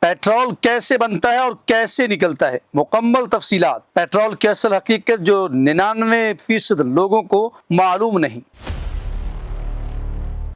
Petrol कैसे बनता है और कैसे निकलता है, मुकम्मल तफसीलात। पेट्रोल की असल हकीकत जो 99% लोगों को मालूम नहीं।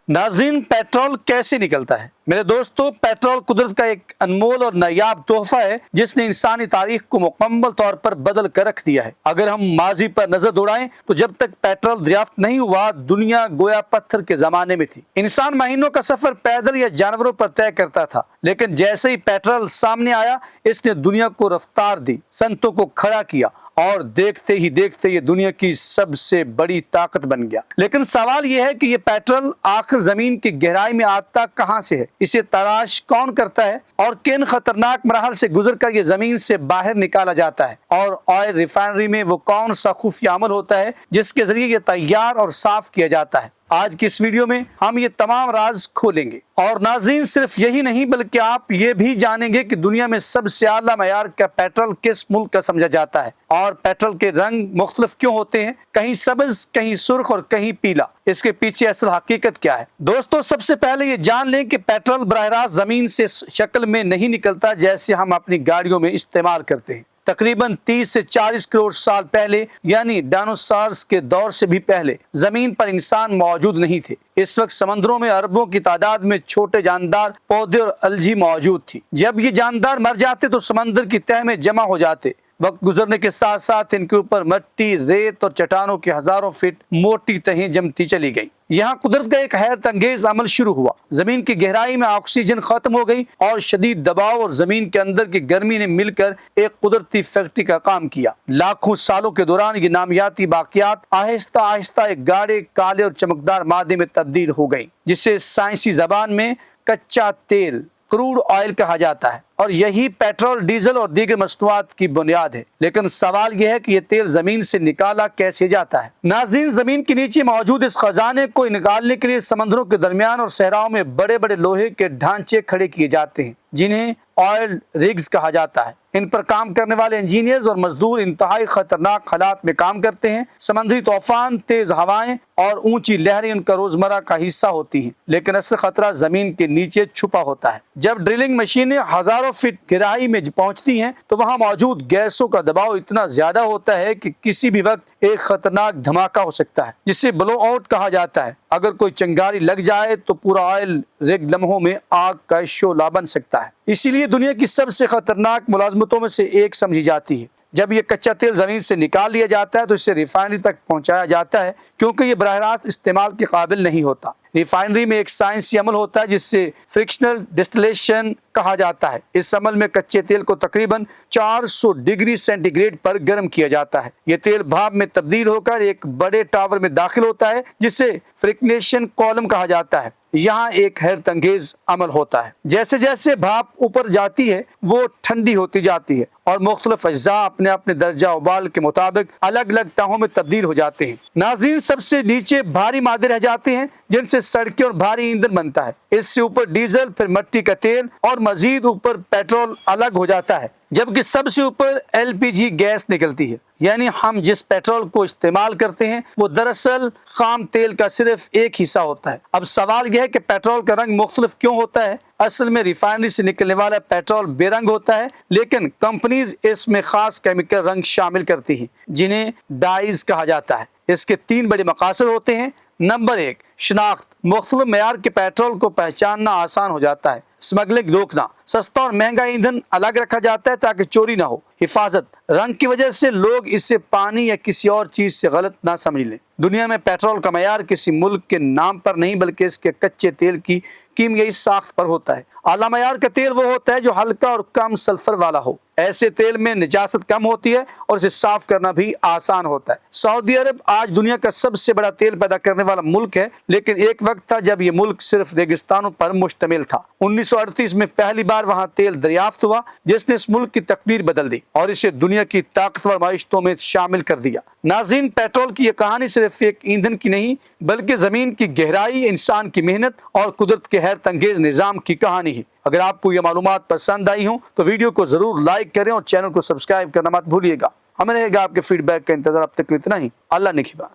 नाज़रीन, पेट्रोल कैसे निकलता है? मेरे दोस्तों, पेट्रोल कुदरत का एक अनमोल और नायाब तोहफा है जिसने इंसानी तारीख को मुकम्मल तौर पर बदल कर रख दिया है। अगर हम माजी पर नजर दौड़ाएं तो जब तक पेट्रोल दरियाफ्त नहीं हुआ, दुनिया गोया पत्थर के जमाने में थी। इंसान महीनों का सफर पैदल या जानवरों पर तय करता था, लेकिन जैसे ही पेट्रोल सामने आया, इसने दुनिया को रफ्तार दी, संतों को खड़ा किया और देखते ही देखते ये दुनिया की सबसे बड़ी ताकत बन गया। लेकिन सवाल यह है कि ये पेट्रोल आखिर जमीन की गहराई में आता कहां से है? इसे तलाश कौन करता है और किन खतरनाक मराहल से गुजरकर ये जमीन से बाहर निकाला जाता है? और ऑयल रिफाइनरी में वो कौन सा खुफिया अमल होता है जिसके जरिए ये तैयार और साफ किया जाता है? आज की इस वीडियो में हम ये तमाम राज खोलेंगे। और नाज़रीन, सिर्फ यही नहीं बल्कि आप ये भी जानेंगे कि दुनिया में सबसे आला मयार का पेट्रोल किस मुल्क का समझा जाता है और पेट्रोल के रंग मुख्तलिफ क्यों होते हैं, कहीं सब्ज, कहीं सुर्ख और कहीं पीला। इसके पीछे असल हकीकत क्या है? दोस्तों, सबसे पहले ये जान लें कि पेट्रोल बराह रास्त जमीन से शक्ल में नहीं निकलता जैसे हम अपनी गाड़ियों में इस्तेमाल करते हैं। तकरीबन 30 से 40 करोड़ साल पहले, यानी डायनासोर्स के दौर से भी पहले, जमीन पर इंसान मौजूद नहीं थे। इस वक्त समंदरों में अरबों की तादाद में छोटे जानदार, पौधे और अलजी मौजूद थी। जब ये जानदार मर जाते तो समंदर की तह में जमा हो जाते। वक्त गुजरने के साथ साथ इनके ऊपर मट्टी, रेत और चट्टानों की हजारों फीट मोटी तहें जमती चली गई। यहाँ कुदरत का एक हैरत अंगेज अमल शुरू हुआ। जमीन की गहराई में ऑक्सीजन खत्म हो गई और शदीद दबाव और जमीन के अंदर की गर्मी ने मिलकर एक कुदरती फैक्ट्री का काम किया। लाखों सालों के दौरान ये नामियाती बाकियात आहिस्ता आहिस्ता एक गाढ़े, काले और चमकदार मादे में तब्दील हो गई, जिसे साइंसी जबान में कच्चा तेल, क्रूड ऑयल कहा जाता है। और यही पेट्रोल, डीजल और दीगर मसनूआत की बुनियाद है। लेकिन सवाल यह है कि यह तेल जमीन से निकाला कैसे जाता है? नाज़रीन, जमीन के नीचे मौजूद इस खजाने को निकालने के लिए समंदरों के दरमियान और सहराओं में बड़े बड़े लोहे के ढांचे खड़े किए जाते हैं, जिन्हें ऑयल रिग्स कहा जाता है। इन पर काम करने वाले इंजीनियर्स और मजदूर इंतहाई खतरनाक हालात में काम करते हैं। समुद्री तूफान, तेज हवाएं और ऊंची लहरें उनका रोजमर्रा का हिस्सा होती हैं। लेकिन असल खतरा जमीन के नीचे छुपा होता है। जब ड्रिलिंग मशीनें हजारों फीट गहराई में पहुंचती हैं तो वहां मौजूद गैसों का दबाव इतना ज्यादा होता है कि किसी भी वक्त एक खतरनाक धमाका हो सकता है, जिसे ब्लो आउट कहा जाता है। अगर कोई चिंगारी लग जाए तो पूरा ऑयल रिग लम्हों में आग का शोला बन सकता है। इसीलिए दुनिया की सबसे खतरनाक मुलाजमतों में से एक समझी जाती है। जब ये कच्चा तेल जमीन से निकाल लिया जाता है तो इसे रिफाइनरी तक पहुंचाया जाता है, क्योंकि ये बराह रास्त इस्तेमाल के काबिल नहीं होता। रिफाइनरी में एक साइंसी अमल होता है जिससे फ्रिक्शनल डिस्टिलेशन कहा जाता है। इस अमल में कच्चे तेल को तकरीबन 400 डिग्री सेंटीग्रेड पर गर्म किया जाता है। यह तेल भाप में तब्दील होकर एक बड़े टावर में दाखिल होता है जिसे फ्रिक्शनेशन कॉलम कहा जाता है। यहाँ एक हैरत अंगेज अमल होता है। जैसे जैसे भाप ऊपर जाती है वो ठंडी होती जाती है और मुख्तलिफ अज्जा अपने अपने दर्जा उबाल के मुताबिक अलग अलग तहों में तब्दील हो जाते हैं। नाज़रीन, सबसे नीचे भारी मादे रह जाते हैं जिनसे सड़कें और भारी ईंधन बनता है। इससे ऊपर डीजल, फिर मिट्टी का तेल और मजीद ऊपर पेट्रोल अलग हो जाता है, जबकि सबसे ऊपर एलपीजी गैस निकलती है। यानी हम जिस पेट्रोल को इस्तेमाल करते हैं वो दरअसल खाम तेल का सिर्फ एक हिस्सा होता है। अब सवाल यह है कि पेट्रोल का रंग मुख्तलिफ क्यों होता है? असल में रिफाइनरी से निकलने वाला पेट्रोल बेरंग होता है, लेकिन कंपनीज इसमें खास केमिकल रंग शामिल करती हैं जिन्हें डाइज कहा जाता है। इसके 3 बड़े मकासद होते हैं। नंबर 1, शनाख्त। मुख्तलिफ मयार के पेट्रोल को पहचानना आसान हो जाता है। स्मगलिंग रोकना। सस्ता और महंगा ईंधन अलग रखा जाता है ताकि चोरी ना हो। हिफाजत। रंग की वजह से लोग इसे पानी या किसी और चीज से गलत ना समझ लें। दुनिया में पेट्रोल का मयार किसी मुल्क के नाम पर नहीं बल्कि इसके कच्चे तेल की कीमियाई साख्त पर होता है। आला मयार का तेल वो होता है जो हल्का और कम सल्फर वाला हो। ऐसे तेल में निजासत कम होती है और इसे साफ करना भी आसान होता है। सऊदी अरब आज दुनिया का सबसे बड़ा तेल पैदा करने वाला मुल्क है, लेकिन एक वक्त था जब ये मुल्क सिर्फ रेगिस्तानों पर मुश्तमिल था। 1938 में पहली बार वहाँ तेल दरियाफ्त हुआ जिसने इस मुल्क की तकदीर बदल दी और इसे दुनिया की ताकतवर माइशतों में शामिल कर दिया। नाज़रीन, पेट्रोल की यह कहानी सिर्फ एक ईंधन की नहीं बल्कि जमीन की गहराई, इंसान की मेहनत और कुदरत के हैरत अंगेज निजाम की कहानी है। अगर आपको ये मालूमात पसंद आई हो तो वीडियो को जरूर लाइक करें और चैनल को सब्सक्राइब करना मत भूलिएगा। हमें रहेगा आपके फीडबैक का इंतजार। अब तक इतना ही। अल्लाह निगहबान।